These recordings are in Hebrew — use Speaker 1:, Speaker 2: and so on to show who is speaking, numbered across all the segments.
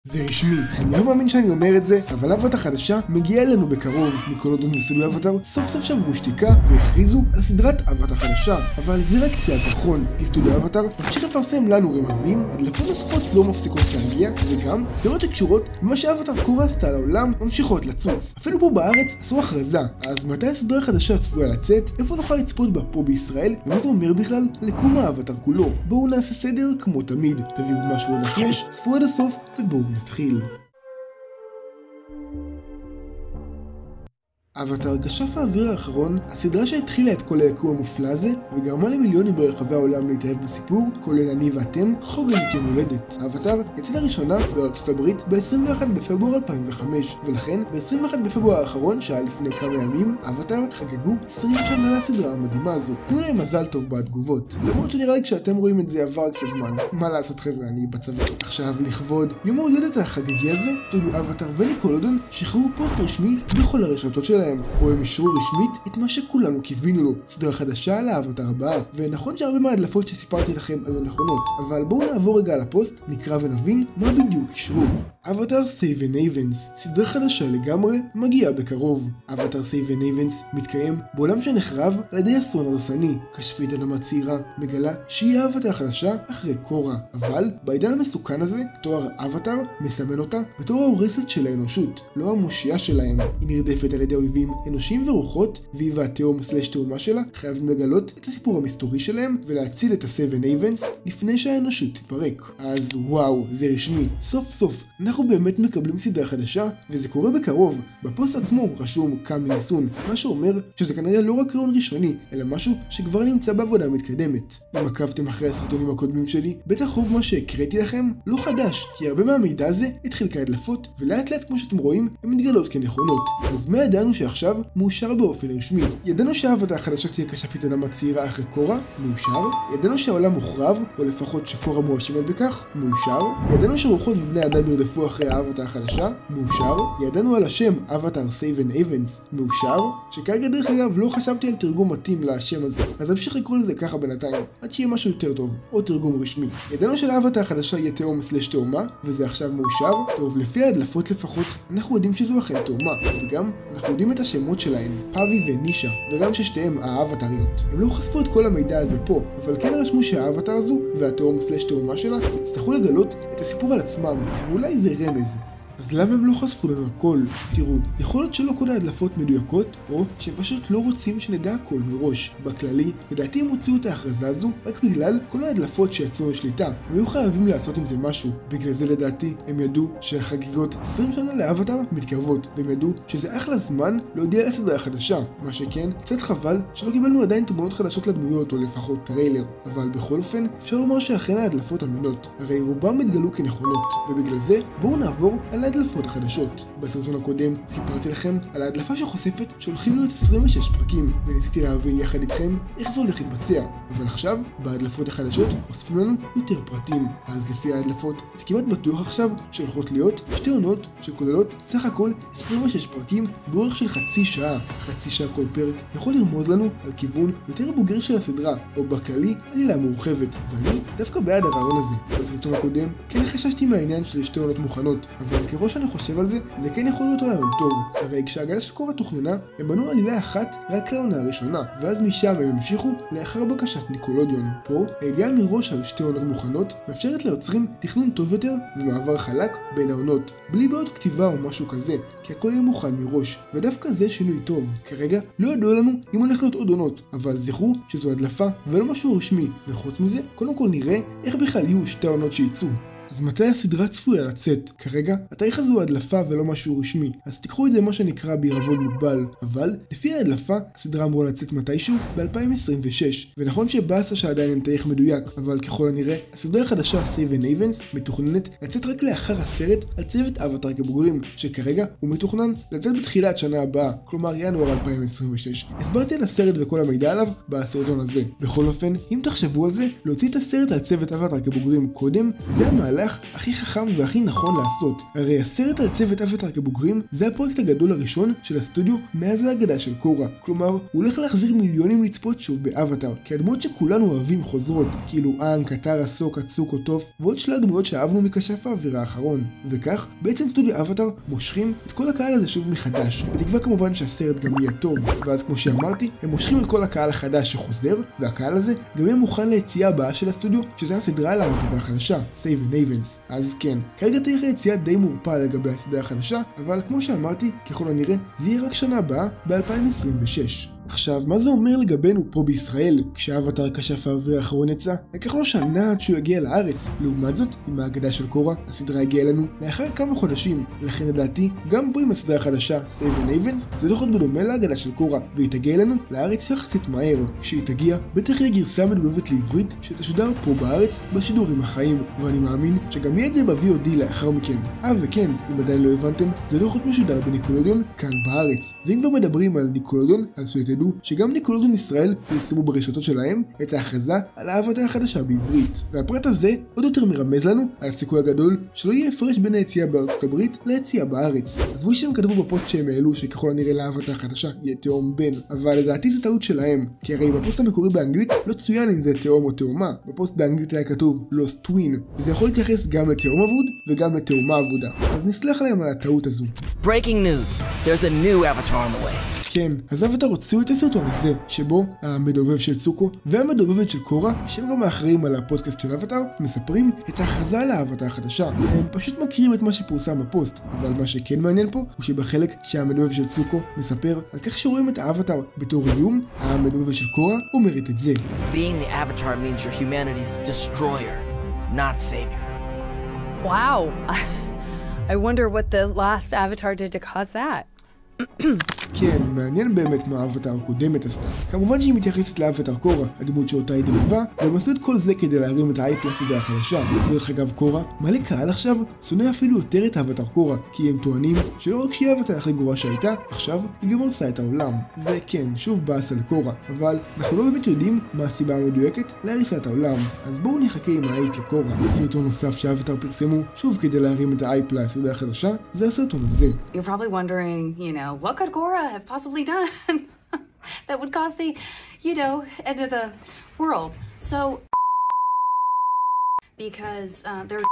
Speaker 1: זה רשמי, אני לא מאמין שאני אומר את זה, אבל אבטאר חדשה מגיעה אלינו בקרוב. ניקולודון וסטודיו אבטאר סוף סוף שברו שתיקה והכריזו על סדרת אבטאר חדשה, אבל זה רק קצה הקרחון, כי סטודיו אבטאר ממשיך לפרסם לנו רמזים, הדלפות נוספות לא מפסיקות להגיע, וגם תיאוריות שקשורות במה שאבטאר קורה עשתה לעולם ממשיכות לצוץ. אפילו פה בארץ עשו הכרזה, אז מתי הסדרה החדשה צפויה לצאת, איפה נוכל לצפות בה פה בישראל, ומה זה אומר בכלל לקום האבטאר כולו. בואו נעשה סדר כמו תמיד, תביאו משהו לנשנש, צפו עד הסוף ובואו נתחיל. אבטאר כשף האוויר האחרון, הסדרה שהתחילה את כל היקום המופלא הזה וגרמה למיליונים ברחבי העולם להתאהב בסיפור, כולל אני ואתם, חוגגים יום הולדת. אבטאר יצא לראשונה בארצות הברית ב-21 בפברואר 2005, ולכן ב-21 בפברואר האחרון, שהיה לפני כמה ימים, אבטאר חגגו 20 שנה לסדרה המדהימה הזו. תנו להם מזל טוב בתגובות. למרות שנראה לי כשאתם רואים את זה עבר קצת זמן. מה לעשות חבר'ה, אני בצבא. עכשיו לכבוד יום ההולדת החגיגי הזה, סטודיו אבטאר וניקולודון שחררו פוסט רשמי בכל הרשתות שלהם. בו הם אישרו רשמית את מה שכולנו קיווינו לו, סדרה חדשה על האבטאר הבאה. ונכון שהרבה מההדלפות שסיפרתי לכם היו נכונות, אבל בואו נעבור רגע על הפוסט, נקרא ונבין מה בדיוק אישרו. אבטאר סייב אין אייבנס, סדרה חדשה לגמרי, מגיעה בקרוב. אבטאר סייב אין אייבנס מתקיים בעולם שנחרב על ידי אסון הרסני. כשפית אדמה צעירה מגלה שהיא האבטאר החדשה אחרי קורה, אבל בעידן המסוכן הזה, תואר אבטאר מסמן אותה בתור ההורסת של האנושות, לא המושיעה שלהם. היא נרדפת על ידי אויבים אנושיים ורוחות, והיא והתאום סלש תאומה שלה חייבים לגלות את הסיפור המסתורי שלהם ולהציל את הסבן אייבנס לפני שהאנושות תתפרק. אז וואו, זה רשמי, סוף סוף אנחנו באמת מקבלים סדרה חדשה, וזה קורה בקרוב. בפוסט עצמו רשום קאמינג סון, מה שאומר שזה כנראה לא רק רעיון ראשוני, אלא משהו שכבר נמצא בעבודה מתקדמת. אם עקבתם אחרי הסרטונים הקודמים שלי, בטח רוב מה שהקראתי לכם לא חדש, כי הרבה מהמידע הזה התחיל כהדלפות, ולאט לאט כמו שאתם רואים הן מתגלות כנכונות. אז מה ידענו שעכשיו מאושר באופן רשמי? ידענו שהאבטאר החדשה תהיה כשפית אדמה צעירה אחרי קורה? מאושר. ידענו שהעולם מוחרב, או לפחות שקורה מואשמת בכך? מאושר. ידענו שרוחות ובני אדם ירדפו אחרי האבטאר החדשה? מאושר. ידענו על השם אבטאר סייב אין אייבנס? מאושר. שכרגע דרך אגב לא חשבתי על תרגום מתאים לשם הזה, אז אמשיך לקרוא לזה ככה בינתיים, עד שיהיה משהו יותר טוב, או תרגום רשמי. ידענו שלאבטאר החדשה יהיה תאום סלש תאומה, וזה עכשיו מאושר. טוב, לפי ההדלפות לפחות, אנחנו יודעים שזו אכן תאומה, וגם אנחנו יודעים את השמות שלהן, פאבי ונישה, וגם ששתיהם האבטאריות. הם לא חשפו את כל המידע הזה פה, אבל כן רשמו שהאבטאר הזו והתאום סלש תאומה שלה יצטרכו לגלות את הסיפור על עצמם, ואולי זה רמז. אז למה הם לא חשפו לנו הכל? תראו, יכול להיות שלא כל ההדלפות מדויקות, או שהם פשוט לא רוצים שנדע הכל מראש. בכללי, לדעתי הם הוציאו את ההכרזה הזו רק בגלל כל ההדלפות שיצאו משליטה. הם היו חייבים לעשות עם זה משהו. בגלל זה לדעתי הם ידעו שהחגיגות 20 שנה לאבטאר מתקרבות, והם ידעו שזה אחלה זמן להודיע על הסדרה החדשה. מה שכן, קצת חבל שלא קיבלנו עדיין תמונות חדשות לדמויות, או לפחות טריילר. אבל בכל אופן, אפשר לומר שאכן ההדלפות אמינות. הרי רובם התגלו כנכונות, ובגלל זה בואו נעבור על ההדלפות החדשות. בסרטון הקודם סיפרתי לכם על ההדלפה שחושפת שהולכים להיות 26 פרקים, וניסיתי להבין יחד איתכם איך זה הולך להתבצע. אבל עכשיו, בהדלפות החדשות חושפים לנו יותר פרטים. אז לפי ההדלפות, זה כמעט בטוח עכשיו שהולכות להיות שתי עונות שכוללות סך הכל 26 פרקים באורך של חצי שעה. חצי שעה כל פרק יכול לרמוז לנו על כיוון יותר בוגר של הסדרה, או בכללי עלילה מורחבת, ואני דווקא בעד הרעיון הזה. בסרטון הקודם כן חששתי מהעניין של שתי עונות מוכנות, אבל כראש אני חושב על זה, זה כן יכול להיות רעיון טוב. הרי כשהגלה של קורה תוכננה, הם בנו עלילה אחת רק לעונה הראשונה, ואז משם הם המשיכו לאחר בקשת ניקולודיון. פה, הידיעה מראש על שתי עונות מוכנות מאפשרת ליוצרים תכנון טוב יותר ומעבר חלק בין העונות, בלי בעוד כתיבה או משהו כזה, כי הכל יהיה מוכן מראש, ודווקא זה שינוי טוב. כרגע לא ידעו לנו אם הולך להיות עוד עונות, אבל זכרו שזו הדלפה ולא משהו רשמי, וחוץ מזה, קודם כל נראה איך בכלל יהיו שתי עונות שייצאו. אז מתי הסדרה צפויה לצאת? כרגע, התאריך הזו הדלפה ולא משהו רשמי, אז תיקחו את זה מה שנקרא בעירבון מוגבל, אבל לפי ההדלפה, הסדרה אמורה לצאת מתישהו ב-2026, ונכון שבאסה שעדיין אין תאריך מדויק, אבל ככל הנראה, הסדרה החדשה סייב אין אייבנס מתוכננת לצאת רק לאחר הסרט על צוות אבטאר כבוגרים, שכרגע הוא מתוכנן לצאת בתחילת שנה הבאה, כלומר ינואר 2026. הסברתי על הסרט וכל המידע עליו בסרטון הזה. בכל אופן, אם תחשבו על זה, להוציא את הסרט על צוות אבטאר כבוגרים קודם, זה המהלך המהלך הכי חכם והכי נכון לעשות. הרי הסרט על צוות אבטאר כבוגרים זה הפרויקט הגדול הראשון של הסטודיו מאז ההגדה של קורה. כלומר, הוא הולך להחזיר מיליונים לצפות שוב באבטאר, כי הדמות שכולנו אוהבים חוזרות, כאילו אנג, קטרה, סוקה, צוקו, טוף, ועוד שלל דמויות שאהבנו מכשף האוויר האחרון. וכך, בעצם סטודיו אבטאר מושכים את כל הקהל הזה שוב מחדש, בתקווה כמובן שהסרט גם יהיה טוב. ואז כמו שאמרתי, הם מושכים את כל הקהל החדש שחוזר, והקהל הזה גם יהיה מוכן ליציאה הבאה של הסטודיו, שזה הסדרה על העבודה החדשה, Save and Avens. אז כן, כרגע תהיה יציאה די מורפל לגבי הסדרה החדשה, אבל כמו שאמרתי, ככל הנראה, זה יהיה רק שנה הבאה, ב-2026. עכשיו, מה זה אומר לגבינו פה בישראל? כשאבטאר כשף האוויר האחרון יצא, לקח לו שנה עד שהוא יגיע לארץ. לעומת זאת, עם ההגדה של קורה, הסדרה הגיעה לנו לאחר כמה חודשים. לכן לדעתי, גם פה עם הסדרה החדשה, Save and Avens, זה הולך להיות בדומה להגדה של קורה, והיא תגיע לנו לארץ יחסית מהר. כשהיא תגיע, בטח יהיה גרסה מדובבת לעברית שתשודר פה בארץ בשידורים החיים, ואני מאמין שגם יהיה את זה ב-VOD לאחר מכן. וכן, אם עדיין לא הבנתם, זה הולך להיות משודר בניקולודיון כאן בארץ. ואם כבר מדברים על ניקולודיון, אז שתדעו שגם ניקולודיון ישראל פרסמו ברשתות שלהם את ההכרזה על ההבטה החדשה בעברית. והפרט הזה עוד יותר מרמז לנו על הסיכוי הגדול שלא יהיה הפרש בין היציאה בארצות הברית ליציאה בארץ. עזבו שהם כתבו בפוסט שהם העלו שככל הנראה להבטה החדשה יהיה תאום בן, אבל לדעתי זה טעות שלהם, כי הרי בפוסט המקורי באנגלית לא צוין אם זה תאום או תאומה. בפוסט באנגלית היה כתוב Lost Twin, וזה יכול להתייחס גם לתאום אבוד וגם לתאומה אבודה. אז נסלח להם על הטעות הזו.
Speaker 2: Breaking news. There's a new avatar on the way.
Speaker 1: כן, אז אבטאר הוציאו את הסרטון הזה, שבו המדובב של צוקו והמדובבת של קורה, שהם גם האחראים על הפודקאסט של אבטאר, מספרים את ההכרזה על ההבטה החדשה. הם פשוט מכירים את מה שפורסם בפוסט, אבל מה שכן מעניין פה, הוא שבחלק שהמדובב של צוקו מספר על כך שרואים את האבטאר בתור איום, המדובבת של קורה אומרת את זה.
Speaker 2: Being the avatar means you're humanity's destroyer, not savior.
Speaker 3: Wow. I wonder what the last avatar did to cause that.
Speaker 1: כן, מעניין באמת מה האבטאר הקודמת עשתה. כמובן שהיא מתייחסת לאבטאר קורה, הדמות שאותה היא דמובה, והם עשו את כל זה כדי להרים את האייפ לסדרה החדשה. דרך אגב, קורה, מלא קהל עכשיו, שונא אפילו יותר את האבטאר קורה, כי הם טוענים שלא רק שהיא האבטאר הכי גרועה שהייתה, עכשיו היא גם הרסה את העולם. וכן, שוב באסה לקורה, אבל אנחנו לא באמת יודעים מה הסיבה המדויקת להריסת העולם. אז בואו נחכה עם האייט לקורה. סרטון נוסף שהאבטאר פרסמו, שוב כדי להרים את האייפ לסדרה החדשה, זה הסרטון הזה.
Speaker 4: You're probably wondering, what could Korra have possibly done that would cause the, end of the world? So, because there's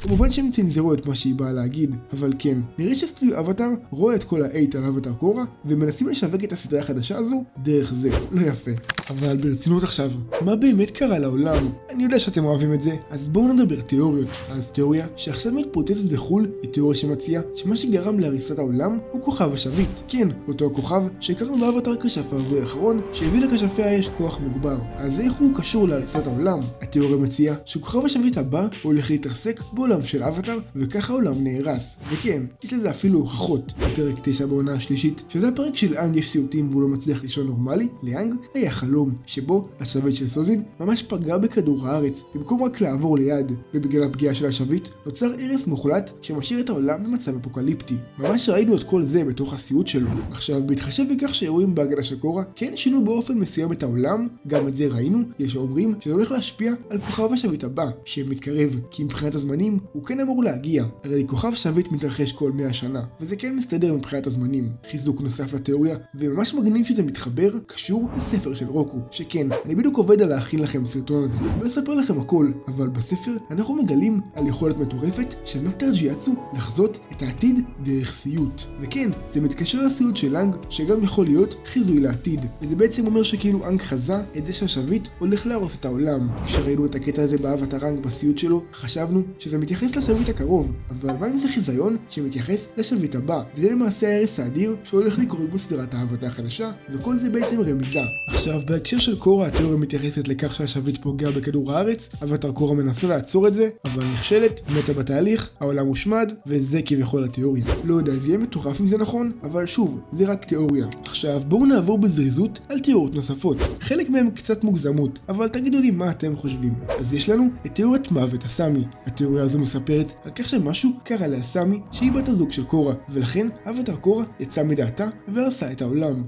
Speaker 1: כמובן שהם צנזרו את מה שהיא באה להגיד, אבל כן, נראה שסטודיו אבטאר רואה את כל האייט על אבטאר קורה, ומנסים לשווק את הסדרה החדשה הזו דרך זה. לא יפה. אבל ברצינות עכשיו, מה באמת קרה לעולם? אני יודע שאתם אוהבים את זה, אז בואו נדבר תיאוריות. אז תיאוריה שעכשיו מתפוצצת בחול היא תיאוריה שמציעה שמה שגרם להריסת העולם הוא כוכב השביט. כן, אותו הכוכב שהכרנו באבטאר כשף האוויר האחרון, שהביא לכשפי האש כוח מוגבר. אז איך הוא קשור להריסת העולם? התיאוריה מציעה שכוכב השביט הבא הולך להתרסק בעולם של אבטאר, וככה העולם נהרס. וכן, יש לזה אפילו הוכחות. בפרק 9 בעונה השלישית, שזה הפרק של אנג יש סיוטים והוא לא מצליח לישון נורמלי, לאנג היה חלום, שבו השביט של סוזין ממש פגע בכדור הארץ, במקום רק לעבור ליד, ובגלל הפגיעה של השביט נוצר הרס מוחלט שמשאיר את העולם במצב אפוקליפטי. ממש ראינו את כל זה בתוך הסיוט שלו. עכשיו, בהתחשב בכך שאירועים בהגדה של קורה כן שינו באופן מסוים את העולם, גם את זה ראינו, יש אומרים שזה הולך להשפיע על כוכב השביט הבא, שמתקרב, כי מבחינת הזמנים הוא כן אמור להגיע, הרי כוכב שביט מתרחש כל 100 שנה, וזה כן מסתדר מבחינת הזמנים. חיזוק נוסף לתיאוריה, וממש מגניב שזה מתחבר, קשור לספר של רוקו, שכן, אני בדיוק עובד על להכין לכם סרטון הזה, לא אספר לכם הכל, אבל בספר אנחנו מגלים על יכולת מטורפת של מאסטר ג'יאצו לחזות את העתיד דרך סיוט. וכן, זה מתקשר לסיוט של אנג, שגם יכול להיות חיזוי לעתיד, וזה בעצם אומר שכאילו אנג חזה את זה שהשביט הולך להרוס את העולם. כשראינו את הקטע הזה באבטאר אנג בסיוט שלו, חשבנו שזה מתייחס לשביט הקרוב, אבל מה אם זה חיזיון שמתייחס לשביט הבא, וזה למעשה ההרס האדיר שהולך לקרות בסדרת ההבטה החדשה, וכל זה בעצם רמיזה. עכשיו, בהקשר של קורה, התיאוריה מתייחסת לכך שהשביט פוגע בכדור הארץ, אבטאר קורה מנסה לעצור את זה, אבל נכשלת, מתה בתהליך, העולם מושמד, וזה כביכול התיאוריה. לא יודע, זה יהיה מטורף אם זה נכון, אבל שוב, זה רק תיאוריה. עכשיו, בואו נעבור בזריזות על תיאוריות נוספות. חלק מהם קצת מוגזמות, אבל תגידו לי מה אתם חושבים. אז יש לנו את תיאוריית מוות אסמי. התיאוריה הזו מספרת על כך שמשהו קרה לאסמי שהיא בת הזוג של קורה, ולכן אבטאר קורה יצא מדעתה והרסה את העולם.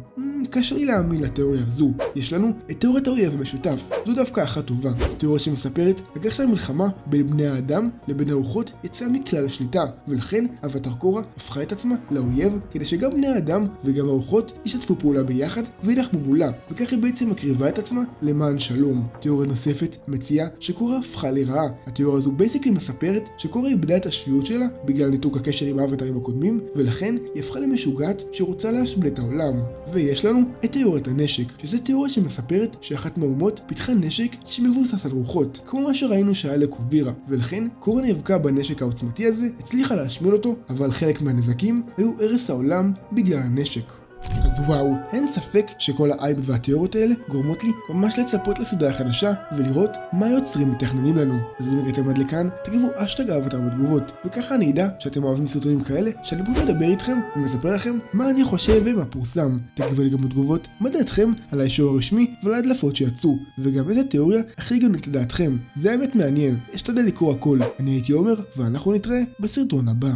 Speaker 1: קשה לי להאמין לתיאוריה הזו. יש לנו את תיאוריית האויב המשותף, זו דווקא אחת טובה. תיאוריה שמספרת לכך שהמלחמה בין בני האדם לבין הרוחות יצאה מכלל שליטה, ולכן אבטר קורה הפכה את עצמה לאויב, כדי שגם בני האדם וגם הרוחות ישתפו פעולה ביחד וילחמו מולה, וכך היא בעצם מקריבה את עצמה למען שלום. תיאוריה נוספת מציעה שקורה הפכה לרעה. התיאוריה הזו בייסיקלי מספרת שקורה איבדה את השפיות שלה בגלל ניתוק הקשר עם האבטרים הקודמים, ולכן היא הפכה למשוגעת שרוצה להשמיד את העולם. ויש לנו את תיאוריית הנשק, שזו תיאוריה שמספרת שאחת מהאומות פיתחה נשק שמבוסס על רוחות, כמו מה שראינו שהיה לקובירה, ולכן קורה נאבקה בנשק העוצמתי הזה, הצליחה להשמיד אותו, אבל חלק מהנזקים היו הרס העולם בגלל הנשק. אז וואו, אין ספק שכל האייב והתיאוריות האלה גורמות לי ממש לצפות לסדרה החדשה ולראות מה היוצרים מתכננים לנו. אז אם הגעתם עד לכאן, תגיבו אשטג אבטר בתגובות, וככה אני אדע שאתם אוהבים סרטונים כאלה שאני פשוט מדבר איתכם ומספר לכם מה אני חושב ומה פורסם. תגיבו לי גם בתגובות מה דעתכם על האישור הרשמי ועל ההדלפות שיצאו, וגם איזה תיאוריה הכי הגיונית לדעתכם. זה האמת מעניין, אשתדל לקרוא הכל. אני הייתי עומר ואנחנו נתראה בסרטון הבא.